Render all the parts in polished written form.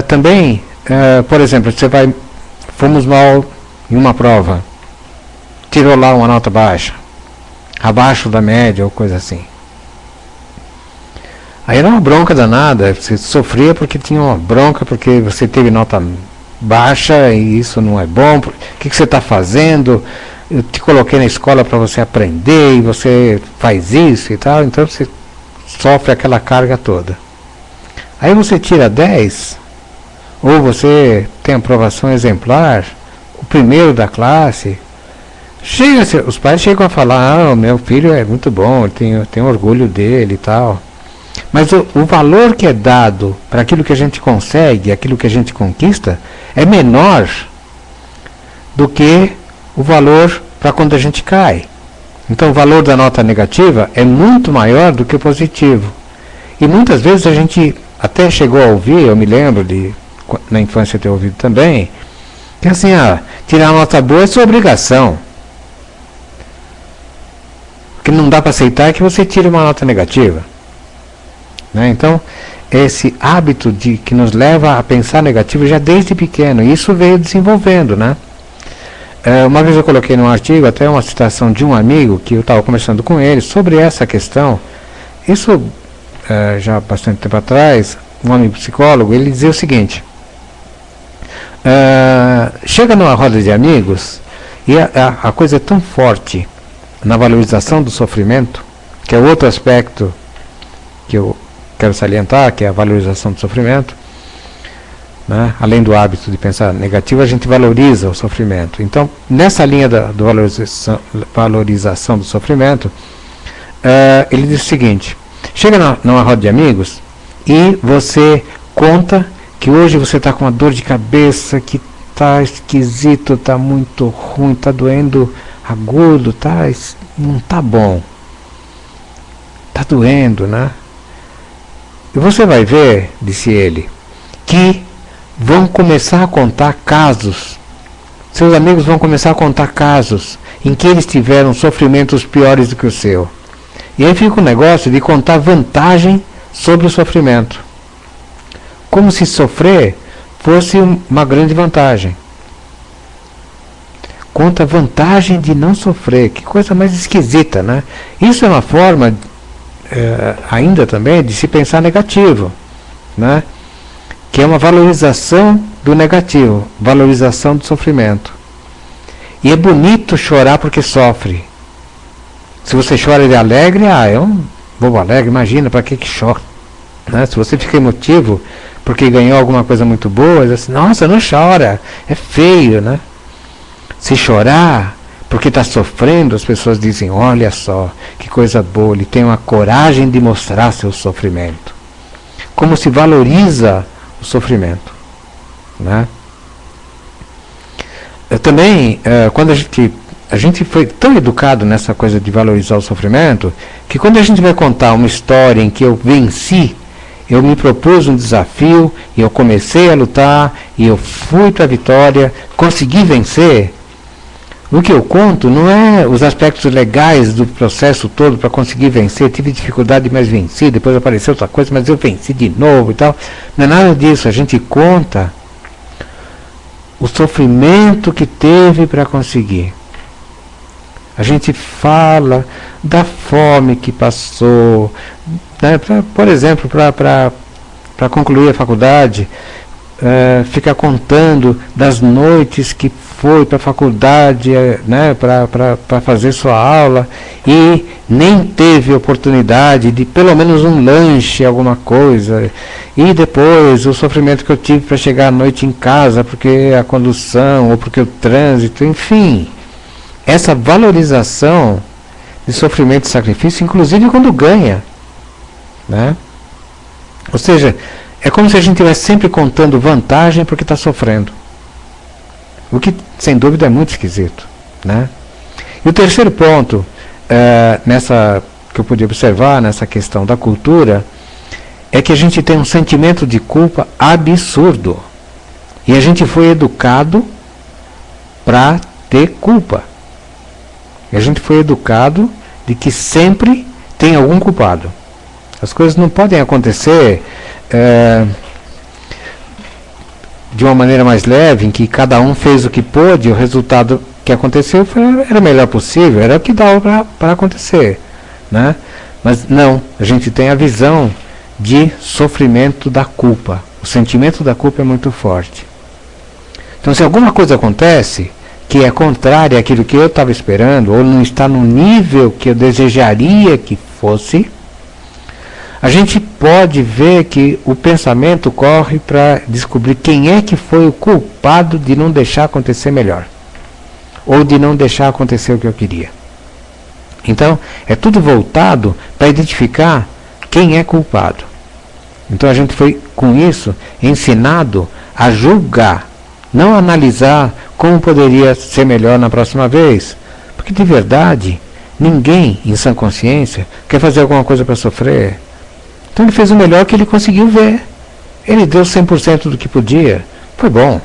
Também, por exemplo, fomos mal em uma prova, tirou lá uma nota baixa, abaixo da média ou coisa assim. Aí era uma bronca danada, você sofria porque tinha uma bronca, porque você teve nota baixa e isso não é bom, o que você está fazendo? Eu te coloquei na escola para você aprender e você faz isso e tal, então você sofre aquela carga toda. Aí você tira 10, ou você tem aprovação exemplar, o primeiro da classe, os pais chegam a falar, o meu filho é muito bom, eu tenho orgulho dele e tal. Mas o valor que é dado para aquilo que a gente consegue, aquilo que a gente conquista, é menor do que o valor para quando a gente cai. Então o valor da nota negativa é muito maior do que o positivo. E muitas vezes a gente até chegou a ouvir, eu me lembro de na infância ter ouvido também, que assim, tirar nota boa é sua obrigação. O que não dá para aceitar é que você tire uma nota negativa. Né? Então, esse hábito que nos leva a pensar negativo já desde pequeno, isso veio desenvolvendo, né? Uma vez eu coloquei num artigo até uma citação de um amigo que eu estava conversando com ele sobre essa questão. Isso já há bastante tempo atrás, um homem psicólogo, ele dizia o seguinte: chega numa roda de amigos e a coisa é tão forte na valorização do sofrimento, que é outro aspecto que eu quero salientar, que é a valorização do sofrimento, né? Além do hábito de pensar negativo, a gente valoriza o sofrimento. Então, nessa linha da valorização do sofrimento, ele diz o seguinte: chega numa roda de amigos e você conta que hoje você está com uma dor de cabeça, que está esquisito, está muito ruim, está doendo agudo, não está bom, está doendo, né? E você vai ver, disse ele, que vão começar a contar casos, seus amigos vão começar a contar casos em que eles tiveram sofrimentos piores do que o seu. E aí fica o negócio de contar vantagem sobre o sofrimento, como se sofrer fosse uma grande vantagem. Conta a vantagem de não sofrer, que coisa mais esquisita, né? Isso é uma forma ainda também de se pensar negativo, né? Que é uma valorização do negativo, valorização do sofrimento. E é bonito chorar porque sofre. Se você chora de alegre, é um bobo alegre, imagina, para que chora? Né? Se você fica emotivo porque ganhou alguma coisa muito boa, diz assim, nossa, não chora, é feio, né? Se chorar porque está sofrendo, as pessoas dizem, olha só, que coisa boa, ele tem uma coragem de mostrar seu sofrimento. Como se valoriza o sofrimento, né? Também, quando a gente foi tão educado nessa coisa de valorizar o sofrimento, que quando a gente vai contar uma história em que eu venci, eu me propus um desafio, e eu comecei a lutar, e eu fui para a vitória, consegui vencer, o que eu conto não é os aspectos legais do processo todo para conseguir vencer, tive dificuldade, mas venci, depois apareceu outra coisa, mas eu venci de novo e tal. Não é nada disso, a gente conta o sofrimento que teve para conseguir. A gente fala da fome que passou, né? Por exemplo, para concluir a faculdade, fica contando das noites que foi para a faculdade, né, para fazer sua aula e nem teve oportunidade de pelo menos um lanche, alguma coisa, e depois o sofrimento que eu tive para chegar à noite em casa, porque a condução ou porque o trânsito, enfim, essa valorização de sofrimento e sacrifício, inclusive quando ganha, né? Ou seja, é como se a gente estivesse sempre contando vantagem porque está sofrendo. O que, sem dúvida, é muito esquisito, né? E o terceiro ponto, que eu pude observar nessa questão da cultura, é que a gente tem um sentimento de culpa absurdo. E a gente foi educado para ter culpa. E a gente foi educado de que sempre tem algum culpado. As coisas não podem acontecer de uma maneira mais leve, em que cada um fez o que pôde, o resultado que aconteceu era o melhor possível, era o que dava para acontecer, né? Mas não, a gente tem a visão de sofrimento da culpa. O sentimento da culpa é muito forte. Então, se alguma coisa acontece que é contrária àquilo que eu estava esperando, ou não está no nível que eu desejaria que fosse, a gente pode ver que o pensamento corre para descobrir quem é que foi o culpado de não deixar acontecer melhor, ou de não deixar acontecer o que eu queria. Então, é tudo voltado para identificar quem é culpado. Então, a gente foi, com isso, ensinado a julgar, não analisar como poderia ser melhor na próxima vez. Porque, de verdade, ninguém, em sã consciência, quer fazer alguma coisa para sofrer. Então, ele fez o melhor que ele conseguiu ver. Ele deu 100% do que podia. Foi bom.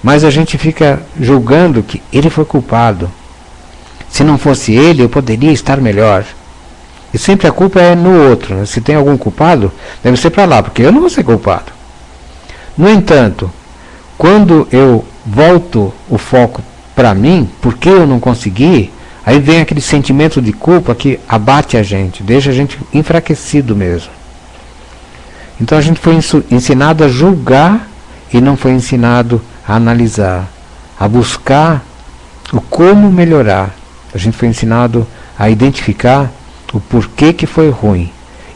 Mas a gente fica julgando que ele foi culpado. Se não fosse ele, eu poderia estar melhor. E sempre a culpa é no outro, né? Se tem algum culpado, deve ser para lá, porque eu não vou ser culpado. No entanto, quando eu volto o foco para mim, porque eu não consegui, aí vem aquele sentimento de culpa que abate a gente, deixa a gente enfraquecido mesmo. Então a gente foi ensinado a julgar e não foi ensinado a analisar, a buscar o como melhorar. A gente foi ensinado a identificar o porquê que foi ruim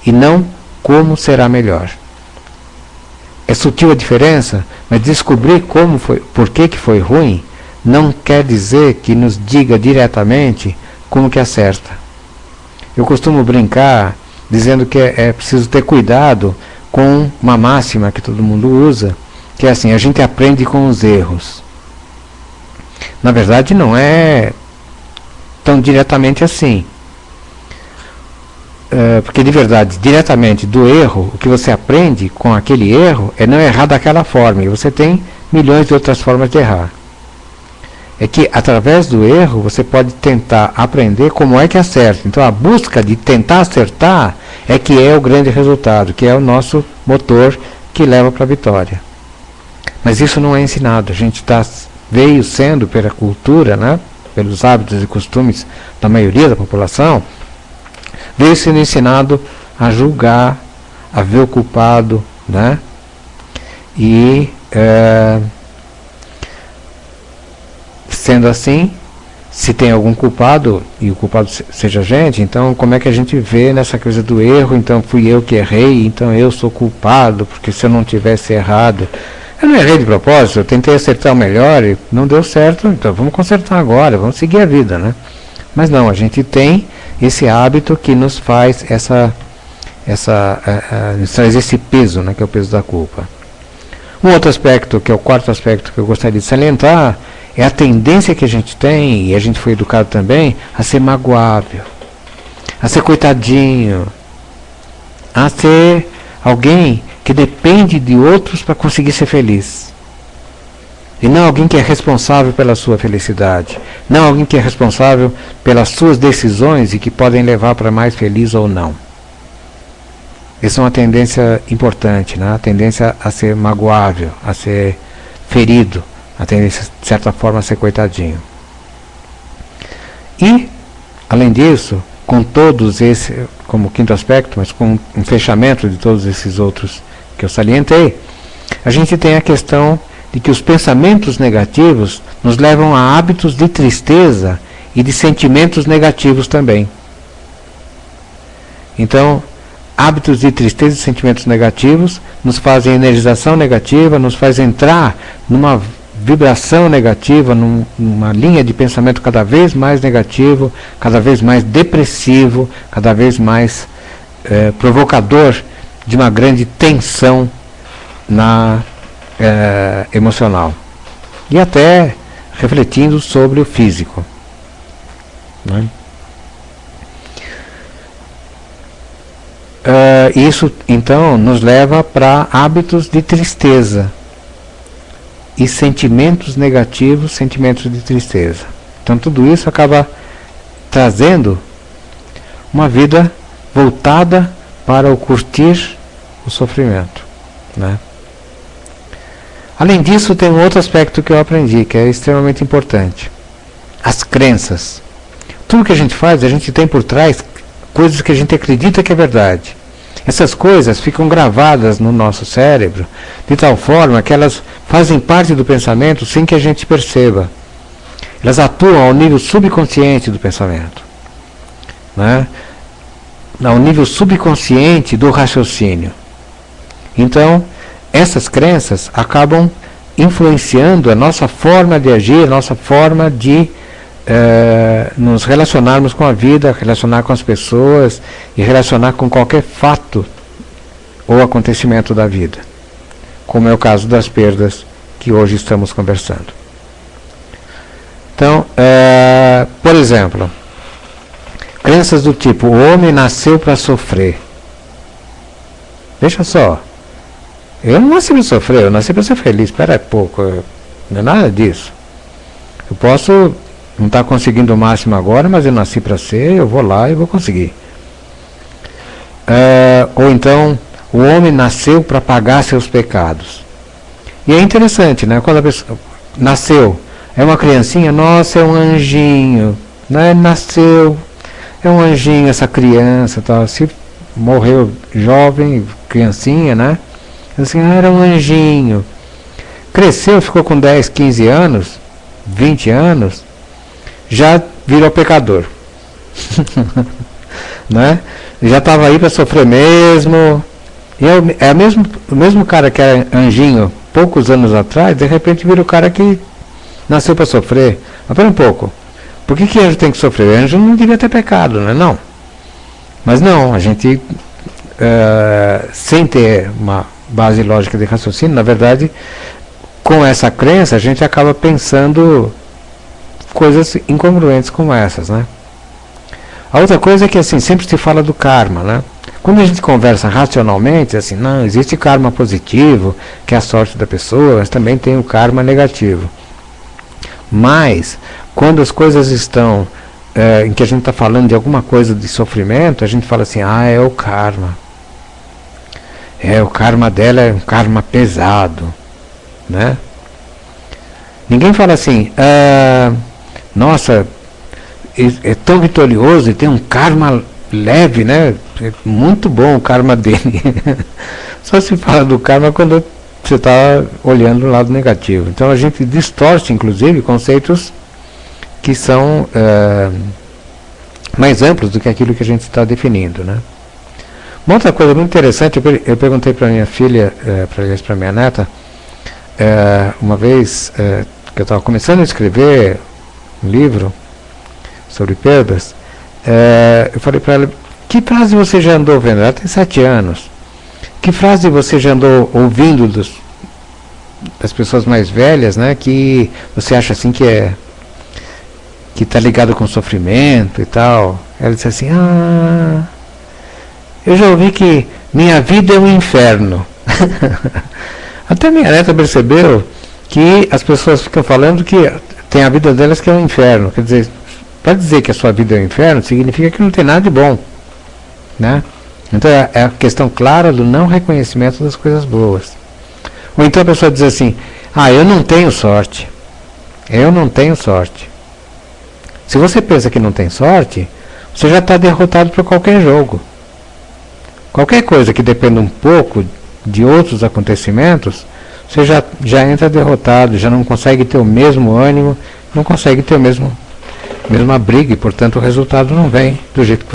e não como será melhor. É sutil a diferença, mas descobrir como foi, porquê que foi ruim, não quer dizer que nos diga diretamente como que acerta. Eu costumo brincar dizendo que é preciso ter cuidado com uma máxima que todo mundo usa, que é assim: a gente aprende com os erros. Na verdade não é tão diretamente assim. Porque de verdade, diretamente do erro, o que você aprende com aquele erro é não errar daquela forma, e você tem milhões de outras formas de errar. É que através do erro você pode tentar aprender como é que acerta. Então a busca de tentar acertar é que é o grande resultado, que é o nosso motor que leva para a vitória. Mas isso não é ensinado. A gente veio sendo pela cultura, né, pelos hábitos e costumes da maioria da população, veio sendo ensinado a julgar, a ver o culpado, né? E sendo assim, se tem algum culpado, e o culpado seja a gente, então como é que a gente vê nessa coisa do erro? Então fui eu que errei, então eu sou culpado, porque se eu não tivesse errado, eu não errei de propósito, eu tentei acertar o melhor e não deu certo, então vamos consertar agora, vamos seguir a vida, né? Mas não, a gente tem esse hábito que nos faz nos traz esse peso, né, que é o peso da culpa. Um outro aspecto, que é o quarto aspecto que eu gostaria de salientar, é a tendência que a gente tem, e a gente foi educado também, a ser magoável, a ser coitadinho, a ser alguém que depende de outros para conseguir ser feliz. E não alguém que é responsável pela sua felicidade. Não alguém que é responsável pelas suas decisões e que podem levar para mais feliz ou não. Essa é uma tendência importante, né? A tendência a ser magoável, a ser ferido, a tendência, de certa forma, a ser coitadinho. E, além disso, com todos esses, como quinto aspecto, mas com um fechamento de todos esses outros que eu salientei, a gente tem a questão de que os pensamentos negativos nos levam a hábitos de tristeza e de sentimentos negativos também. Então, hábitos de tristeza e sentimentos negativos nos fazem energização negativa, nos faz entrar numa vibração negativa, numa linha de pensamento cada vez mais negativo, cada vez mais depressivo, cada vez mais provocador de uma grande tensão emocional. E até refletindo sobre o físico. Né? Isso, então, nos leva para hábitos de tristeza e sentimentos negativos, sentimentos de tristeza. Então, tudo isso acaba trazendo uma vida voltada para o curtir o sofrimento. Né? Além disso, tem um outro aspecto que eu aprendi, que é extremamente importante. As crenças. Tudo que a gente faz, a gente tem por trás coisas que a gente acredita que é verdade. Essas coisas ficam gravadas no nosso cérebro de tal forma que elas fazem parte do pensamento sem que a gente perceba. Elas atuam ao nível subconsciente do pensamento, né? Ao nível subconsciente do raciocínio. Então, essas crenças acabam influenciando a nossa forma de agir, a nossa forma de nos relacionarmos com a vida, relacionar com as pessoas e relacionar com qualquer fato ou acontecimento da vida, como é o caso das perdas que hoje estamos conversando. Então, por exemplo, crenças do tipo: o homem nasceu para sofrer. Veja só, eu não nasci para sofrer, eu nasci para ser feliz. Espera aí pouco, não é nada disso. Eu posso não estar conseguindo o máximo agora, mas eu nasci para ser, eu vou lá e vou conseguir. Ou então, o homem nasceu para pagar seus pecados. E é interessante, né? Quando a pessoa nasceu, é uma criancinha, nossa, é um anjinho, né? Nasceu, é um anjinho essa criança, tal. Se morreu jovem, criancinha, né? Assim, era um anjinho. Cresceu, ficou com 10, 15 anos, 20 anos, já virou pecador. Né? Já estava aí para sofrer mesmo. E é o mesmo cara que era anjinho poucos anos atrás, de repente vira o cara que nasceu para sofrer. Mas pera um pouco. Por que anjo tem que sofrer? Anjo não devia ter pecado, né? Não. Mas não, a gente, sem ter uma base lógica de raciocínio, na verdade, com essa crença, a gente acaba pensando coisas incongruentes como essas, né? A outra coisa é que, assim, sempre se fala do karma, né? Quando a gente conversa racionalmente, assim, não, existe karma positivo, que é a sorte da pessoa, mas também tem o karma negativo. Mas, quando as coisas estão em que a gente está falando de alguma coisa de sofrimento, a gente fala assim, é o karma. O karma dela é um karma pesado, né? Ninguém fala assim, nossa, é tão vitorioso e tem um karma leve, né? É muito bom o karma dele. Só se fala do karma quando você está olhando o lado negativo. Então a gente distorce, inclusive, conceitos que são mais amplos do que aquilo que a gente está definindo, né? Uma outra coisa muito interessante, eu perguntei para minha filha, para minha neta, uma vez que eu estava começando a escrever um livro sobre perdas, eu falei para ela, que frase você já andou vendo? Ela tem 7 anos. Que frase você já andou ouvindo das pessoas mais velhas, né, que você acha assim que está ligado com sofrimento e tal? Ela disse assim, eu já ouvi que minha vida é um inferno. Até minha neta percebeu que as pessoas ficam falando que tem a vida delas que é um inferno. Quer dizer, para dizer que a sua vida é um inferno, significa que não tem nada de bom, né? Então é a questão clara do não reconhecimento das coisas boas. Ou então a pessoa diz assim, eu não tenho sorte. Eu não tenho sorte. Se você pensa que não tem sorte, você já está derrotado para qualquer jogo. Qualquer coisa que dependa um pouco de outros acontecimentos, você já entra derrotado, já não consegue ter o mesmo ânimo, não consegue ter o mesma briga e, portanto, o resultado não vem do jeito que